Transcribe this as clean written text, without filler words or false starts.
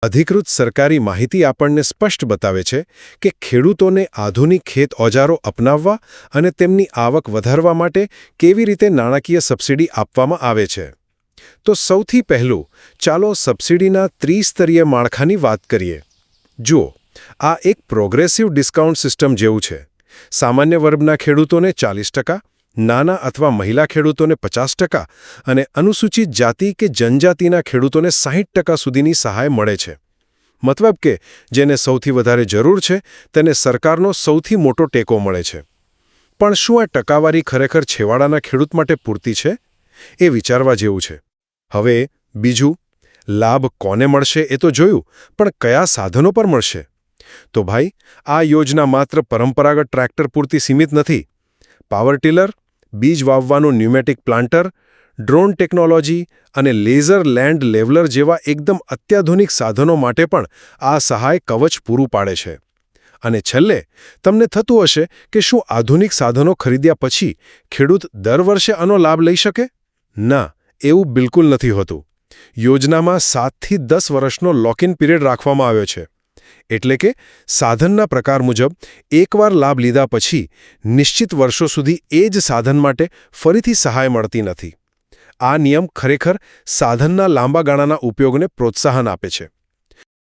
અધિકૃત સરકારી માહિતી આપણને સ્પષ્ટ બતાવે છે કે ખેડૂતોને આધુનિક ખેત ઓજારો અપનાવવા અને તેમની આવક વધારવા માટે કેવી રીતે નાણાકીય સબસિડી આપવામાં આવે છે. તો સૌથી પહેલું ચાલો સબસિડીના ત્રિસ્તરીય માળખાની વાત કરીએ. જુઓ, આ એક પ્રોગ્રેસિવ ડિસ્કાઉન્ટ સિસ્ટમ જેવું છે. સામાન્ય વર્ગના ખેડૂતોને 40%, નાના અથવા મહિલા ખેડૂતોને 50% અને અનુસૂચિત જાતિ કે જનજાતિના ખેડૂતોને 60% સુધીની સહાય મળે છે. મતલબ કે જેને સૌથી વધારે જરૂર છે તેને સરકારનો સૌથી મોટો ટેકો મળે છે. પણ શું આ ટકાવારી ખરેખર છેવાડાના ખેડૂત માટે પૂરતી છે? એ વિચારવા જેવું છે. હવે બીજું, લાભ કોને મળશે એ તો જોયું, પણ કયા સાધનો પર મળશે? તો ભાઈ, આ યોજના માત્ર પરંપરાગત ટ્રેક્ટર પૂરતી સીમિત નથી. પાવર ટીલર, બીજ વાવવાનું ન્યુમેટિક પ્લાન્ટર, ડ્રોન ટેકનોલોજી અને લેઝર લેન્ડ લેવલર જેવા એકદમ અત્યાધુનિક સાધનો માટે પણ આ સહાય કવચ પૂરું પાડે છે. અને છેલ્લે, તમને થતું હશે કે શું આધુનિક સાધનો ખરીદ્યા પછી ખેડૂત દર વર્ષે આનો લાભ લઈ શકે? ના, એવું બિલકુલ નથી હોતું. યોજનામાં 7 થી 10 વર્ષનો લોક-ઇન પિરિયડ રાખવામાં આવ્યો છે. એટલે કે સાધનના પ્રકાર મુજબ એકવાર લાભ લીધા પછી નિશ્ચિત વર્ષો સુધી એ જ સાધન માટે ફરીથી સહાય મળતી નથી. આ નિયમ ખરેખર સાધનના લાંબા ગાળાના ઉપયોગને પ્રોત્સાહન આપે છે.